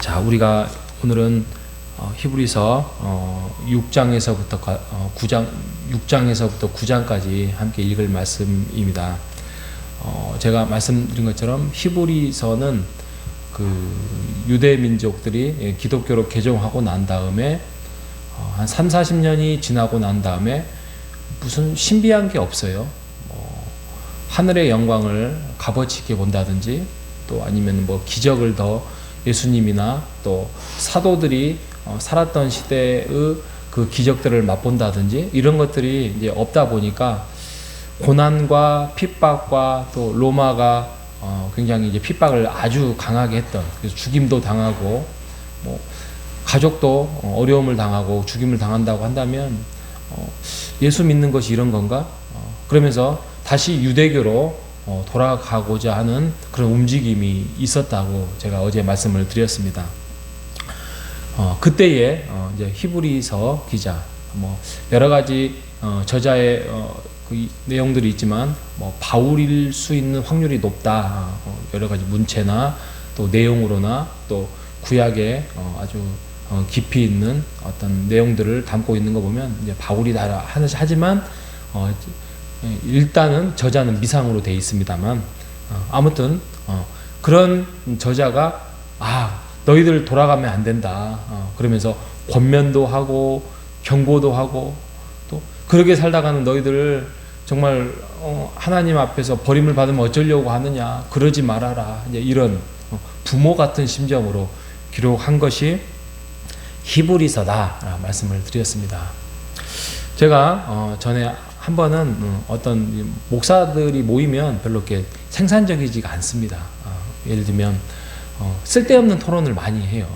자, 우리가 오늘은 히브리서 6장에서부터 9장까지 함께 읽을 말씀입니다. 제가 말씀드린 것처럼 히브리서는 그 유대 민족들이 기독교로 개종하고 난 다음에 한 30-40년이 지나고 난 다음에 무슨 신비한 게 없어요. 하늘의 영광을 값어치 있게 본다든지, 또 아니면 뭐 기적을 더 예수님이나 또 사도들이 살았던 시대의 그 기적들을 맛본다든지 이런 것들이 이제 없다 보니까 고난과 핍박과 또 로마가 굉장히 이제 핍박을 아주 강하게 했던, 그래서 죽임도 당하고 뭐 가족도 어려움을 당하고 죽임을 당한다고 한다면 예수 믿는 것이 이런 건가? 그러면서 다시 유대교로 돌아가고자 하는 그런 움직임이 있었다고 제가 어제 말씀을 드렸습니다. 그때에 이제 히브리서 기자, 뭐 여러 가지 저자의 그 내용들이 있지만 뭐 바울일 수 있는 확률이 높다. 여러 가지 문체나 또 내용으로나 또 구약에 아주 깊이 있는 어떤 내용들을 담고 있는 거 보면 이제 바울이다 하지만 일단은 저자는 미상으로 되어 있습니다만 아무튼 그런 저자가 너희들 돌아가면 안 된다 그러면서 권면도 하고 경고도 하고 또 그렇게 살다가는 너희들 정말 하나님 앞에서 버림을 받으면 어쩌려고 하느냐, 그러지 말아라, 이제 이런 부모 같은 심정으로 기록한 것이 히브리서다 말씀을 드렸습니다. 제가 전에 한 번은 어떤 목사들이 모이면 별로 이렇게 생산적이지가 않습니다. 예를 들면 쓸데없는 토론을 많이 해요.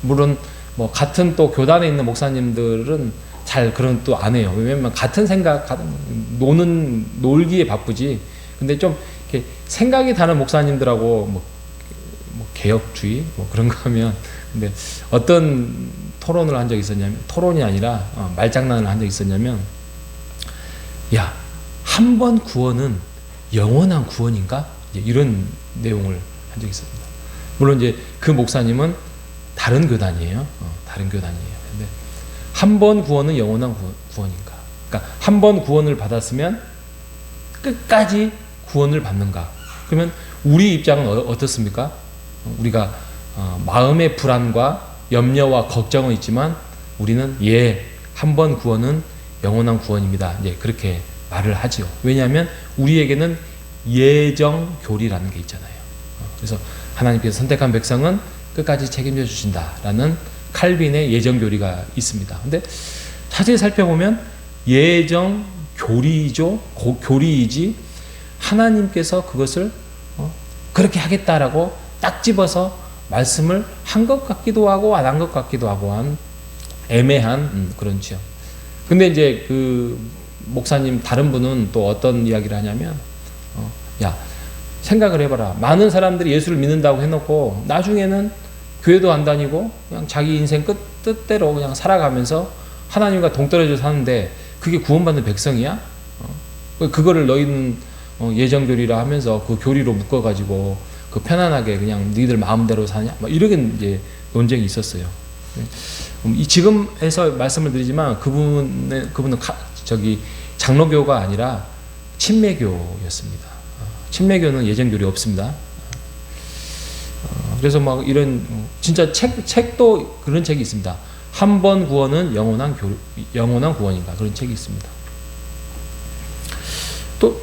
물론 뭐 같은 또 교단에 있는 목사님들은 잘 그런 또 안 해요. 왜냐면 같은 생각, 놀기에 바쁘지. 근데 좀 이렇게 생각이 다른 목사님들하고 뭐 개혁주의 뭐 그런 거 하면, 근데 어떤 토론을 한 적이 있었냐면, 토론이 아니라 말장난을 한 적이 있었냐면, 야, 한 번 구원은 영원한 구원인가? 이런 내용을 한 적이 있습니다. 물론 이제 그 목사님은 다른 교단이에요. 다른 교단이에요. 근데 한 번 구원은 영원한 구원인가? 그러니까 한 번 구원을 받았으면 끝까지 구원을 받는가? 그러면 우리 입장은 어떻습니까? 우리가 마음의 불안과 염려와 걱정은 있지만 우리는 한 번 구원은 영원한 구원입니다. 이제 그렇게 말을 하죠. 왜냐하면 우리에게는 예정교리라는 게 있잖아요. 그래서 하나님께서 선택한 백성은 끝까지 책임져 주신다라는 칼빈의 예정교리가 있습니다. 근데 자세히 살펴보면 예정교리이죠. 교리이지 하나님께서 그것을 그렇게 하겠다라고 딱 집어서 말씀을 한 것 같기도 하고 안 한 것 같기도 하고 한 애매한 그런 지역. 근데 이제 그 목사님 다른 분은 또 어떤 이야기를 하냐면, 야, 생각을 해봐라. 많은 사람들이 예수를 믿는다고 해놓고 나중에는 교회도 안 다니고 그냥 자기 인생 뜻대로 그냥 살아가면서 하나님과 동떨어져 사는데 그게 구원받는 백성이야? 그거를 너희는 예정교리라 하면서 그 교리로 묶어가지고 그 편안하게 그냥 너희들 마음대로 사냐? 막 이렇게 이제 논쟁이 있었어요. 지금 해서 말씀을 드리지만 그분은 장로교가 아니라 침례교였습니다. 침례교는 예정교리 없습니다. 그래서 막 이런 진짜 책도 그런 책이 있습니다. 한 번 구원은 영원한 구원인가, 그런 책이 있습니다. 또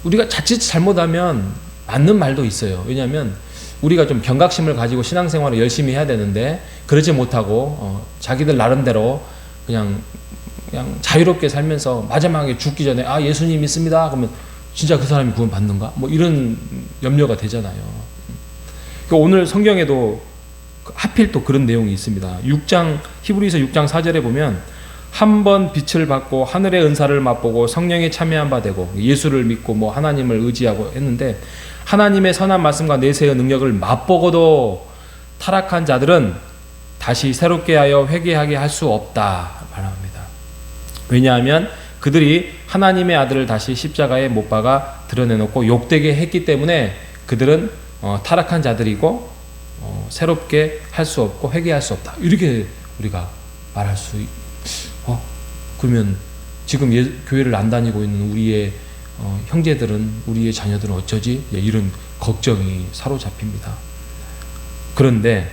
우리가 자칫 잘못하면 맞는 말도 있어요. 왜냐하면 우리가 좀 경각심을 가지고 신앙생활을 열심히 해야 되는데 그러지 못하고 자기들 나름대로 그냥 자유롭게 살면서 마지막에 죽기 전에 예수님 믿습니다 그러면 진짜 그 사람이 구원 받는가? 뭐 이런 염려가 되잖아요. 오늘 성경에도 하필 또 그런 내용이 있습니다. 히브리서 6장 4절에 보면 한 번 빛을 받고 하늘의 은사를 맛보고 성령에 참여한 바 되고 예수를 믿고 뭐 하나님을 의지하고 했는데 하나님의 선한 말씀과 내세의 능력을 맛보고도 타락한 자들은 다시 새롭게 하여 회개하게 할 수 없다 말합니다. 왜냐하면 그들이 하나님의 아들을 다시 십자가에 못 박아 드러내놓고 욕되게 했기 때문에 그들은 타락한 자들이고 새롭게 할 수 없고 회개할 수 없다. 이렇게 우리가 말할 수 그러면 지금 교회를 안 다니고 있는 우리의 형제들은, 우리의 자녀들은 어쩌지? 이런 걱정이 사로잡힙니다. 그런데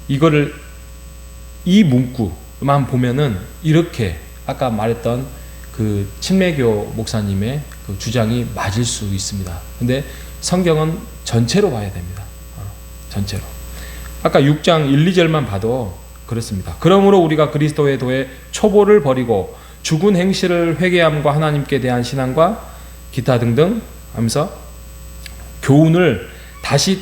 이거를, 이 문구만 보면은 이렇게 아까 말했던 그 침례교 목사님의 그 주장이 맞을 수 있습니다. 근데 성경은 전체로 봐야 됩니다. 전체로. 아까 6장 1, 2절만 봐도 그렇습니다. 그러므로 우리가 그리스도의 도에 초보를 버리고 죽은 행실을 회개함과 하나님께 대한 신앙과 기타 등등 하면서 교훈을 다시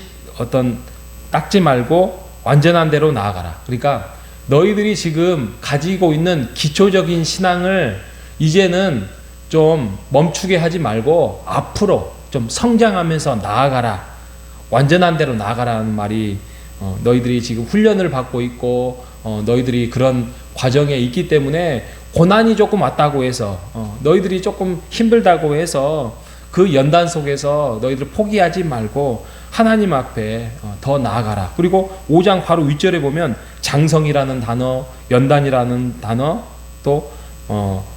닦지 말고 완전한 대로 나아가라. 그러니까 너희들이 지금 가지고 있는 기초적인 신앙을 이제는 좀 멈추게 하지 말고 앞으로 좀 성장하면서 나아가라. 완전한 대로 나아가라는 말이 너희들이 지금 훈련을 받고 있고 너희들이 그런 과정에 있기 때문에 고난이 조금 왔다고 해서 너희들이 조금 힘들다고 해서 그 연단 속에서 너희들 포기하지 말고 하나님 앞에 더 나아가라. 그리고 5장 바로 윗절에 보면 장성이라는 단어, 연단이라는 단어, 또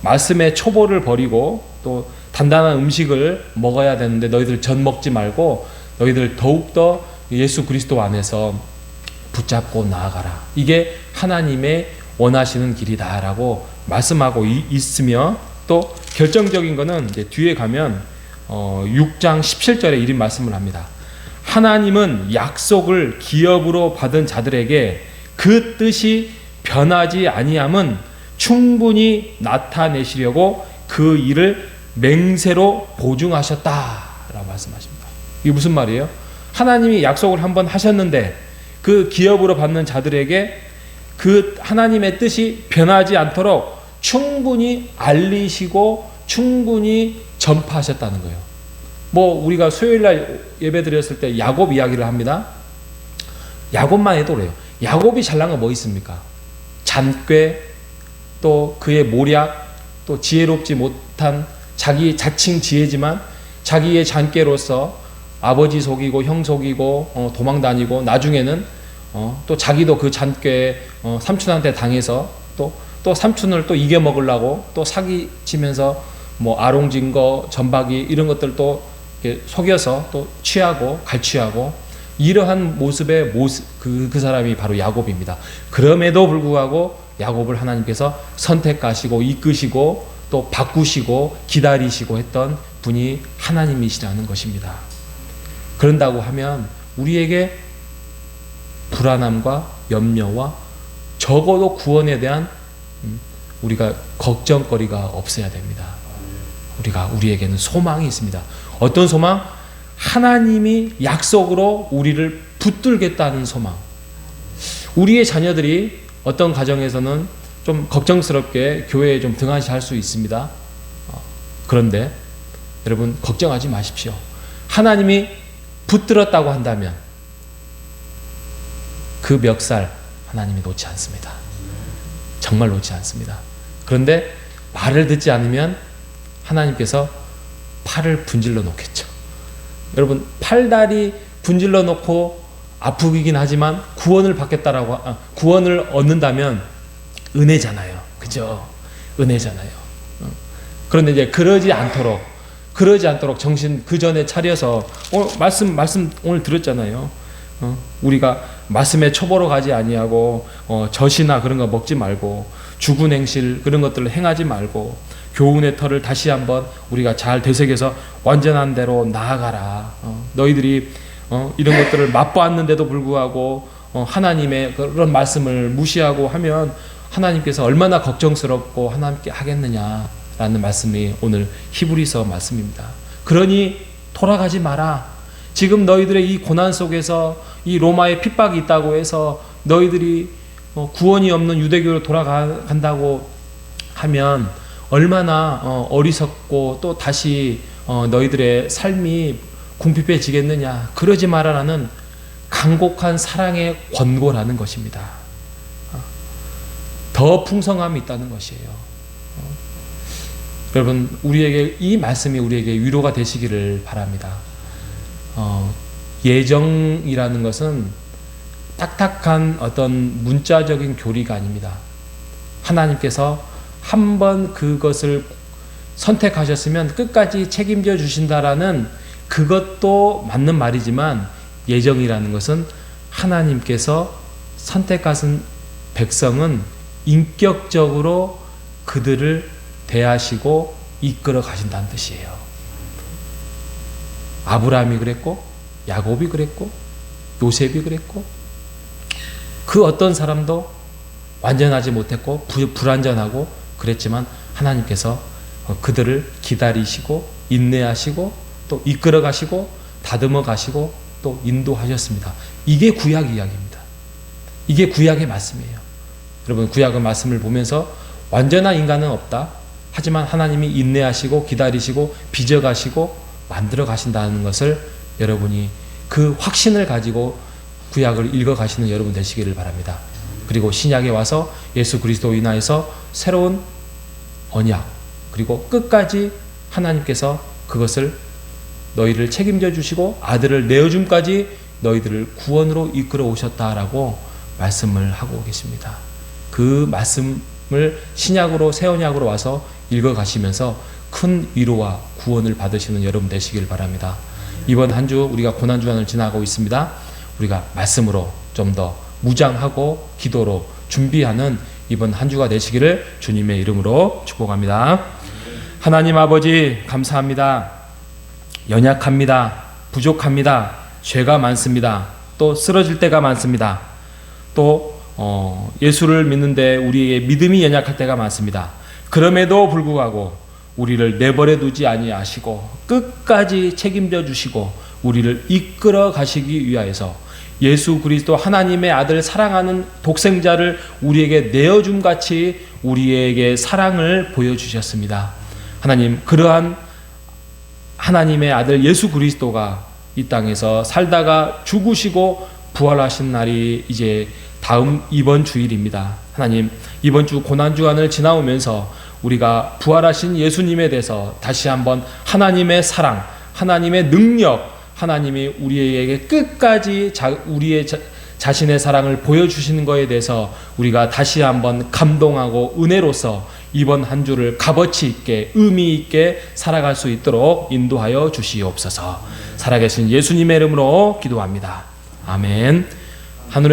말씀의 초보를 버리고 또 단단한 음식을 먹어야 되는데 너희들 전 먹지 말고 너희들 더욱더 예수 그리스도 안에서 붙잡고 나아가라. 이게 하나님의 원하시는 길이다라고 말씀하고 있으며, 또 결정적인 거는 이제 뒤에 가면 6장 17절에 이런 말씀을 합니다. 하나님은 약속을 기업으로 받은 자들에게 그 뜻이 변하지 아니함은 충분히 나타내시려고 그 일을 맹세로 보증하셨다라고 말씀하십니다. 이게 무슨 말이에요? 하나님이 약속을 한번 하셨는데 그 기업으로 받는 자들에게 그 하나님의 뜻이 변하지 않도록 충분히 알리시고 충분히 전파하셨다는 거예요. 우리가 수요일날 예배 드렸을 때 야곱 이야기를 합니다. 야곱만 해도 그래요. 야곱이 잘난 거 뭐 있습니까? 잔꾀, 또 그의 모략, 또 지혜롭지 못한 자기 자칭 지혜지만 자기의 잔꾀로서 아버지 속이고 형 속이고 도망 다니고 나중에는 또 자기도 그 잔꾀 삼촌한테 당해서 또 삼촌을 또 이겨 먹으려고 또 사기치면서 아롱진 거, 전박이 이런 것들 또 속여서 또 취하고 갈취하고, 이러한 모습의 그 사람이 바로 야곱입니다. 그럼에도 불구하고 야곱을 하나님께서 선택하시고 이끄시고 또 바꾸시고 기다리시고 했던 분이 하나님이시라는 것입니다. 그런다고 하면 우리에게 불안함과 염려와 적어도 구원에 대한 우리가 걱정거리가 없어야 됩니다. 우리에게는 소망이 있습니다. 어떤 소망? 하나님이 약속으로 우리를 붙들겠다는 소망. 우리의 자녀들이 어떤 가정에서는 좀 걱정스럽게 교회에 좀 등한시할 수 있습니다. 그런데 여러분 걱정하지 마십시오. 하나님이 붙들었다고 한다면 그 멱살 하나님이 놓지 않습니다. 정말 놓지 않습니다. 그런데 말을 듣지 않으면 하나님께서 팔을 분질러 놓겠죠. 여러분 팔다리 분질러 놓고 아프긴 하지만 구원을 얻는다면 은혜잖아요. 그죠? 은혜잖아요. 그런데 이제 그러지 않도록 정신 그 전에 차려서 말씀 오늘 들었잖아요. 우리가 말씀에 초보로 가지 아니하고 젖이나 그런 거 먹지 말고 죽은 행실 그런 것들을 행하지 말고 교훈의 털을 다시 한번 우리가 잘 되새겨서 완전한 대로 나아가라. 너희들이 이런 것들을 맛보았는데도 불구하고 하나님의 그런 말씀을 무시하고 하면 하나님께서 얼마나 걱정스럽고 하나님께 하겠느냐라는 말씀이 오늘 히브리서 말씀입니다. 그러니 돌아가지 마라. 지금 너희들의 이 고난 속에서 이 로마의 핍박이 있다고 해서 너희들이 구원이 없는 유대교로 돌아간다고 하면 얼마나 어리석고 또 다시 너희들의 삶이 궁핍해지겠느냐. 그러지 마라라는 간곡한 사랑의 권고라는 것입니다. 더 풍성함이 있다는 것이에요. 여러분 우리에게 이 말씀이 우리에게 위로가 되시기를 바랍니다. 예정이라는 것은 탁탁한 어떤 문자적인 교리가 아닙니다. 하나님께서 한번 그것을 선택하셨으면 끝까지 책임져 주신다라는 그것도 맞는 말이지만 예정이라는 것은 하나님께서 선택하신 백성은 인격적으로 그들을 대하시고 이끌어 가신다는 뜻이에요. 아브라함이 그랬고 야곱이 그랬고 요셉이 그랬고 그 어떤 사람도 완전하지 못했고 불완전하고 그랬지만 하나님께서 그들을 기다리시고 인내하시고 또 이끌어 가시고 다듬어 가시고 또 인도하셨습니다. 이게 구약 이야기입니다. 이게 구약의 말씀이에요. 여러분 구약의 말씀을 보면서 완전한 인간은 없다. 하지만 하나님이 인내하시고 기다리시고 빚어가시고 만들어 가신다는 것을 여러분이 그 확신을 가지고 구약을 읽어 가시는 여러분 되시기를 바랍니다. 그리고 신약에 와서 예수 그리스도 인하여서 새로운 언약 그리고 끝까지 하나님께서 그것을 너희를 책임져 주시고 아들을 내어줌까지 너희들을 구원으로 이끌어 오셨다라고 말씀을 하고 계십니다. 그 말씀을 신약으로 새 언약으로 와서 읽어 가시면서 큰 위로와 구원을 받으시는 여러분 되시길 바랍니다. 이번 한 주 우리가 고난 주간을 지나고 있습니다. 우리가 말씀으로 좀 더 무장하고 기도로 준비하는 이번 한 주가 되시기를 주님의 이름으로 축복합니다. 하나님 아버지 감사합니다. 연약합니다. 부족합니다. 죄가 많습니다. 또 쓰러질 때가 많습니다. 또 예수를 믿는데 우리의 믿음이 연약할 때가 많습니다. 그럼에도 불구하고 우리를 내버려 두지 아니하시고 끝까지 책임져 주시고 우리를 이끌어 가시기 위하여서 예수 그리스도 하나님의 아들 사랑하는 독생자를 우리에게 내어줌 같이 우리에게 사랑을 보여주셨습니다. 하나님 그러한 하나님의 아들 예수 그리스도가 이 땅에서 살다가 죽으시고 부활하신 날이 이제 다음 이번 주일입니다. 하나님 이번 주 고난주간을 지나오면서 우리가 부활하신 예수님에 대해서 다시 한번 하나님의 사랑, 하나님의 능력, 하나님이 우리에게 끝까지 우리의 자신의 사랑을 보여주시는 것에 대해서 우리가 다시 한번 감동하고 은혜로서 이번 한 주를 값어치 있게 의미 있게 살아갈 수 있도록 인도하여 주시옵소서. 살아계신 예수님의 이름으로 기도합니다. 아멘.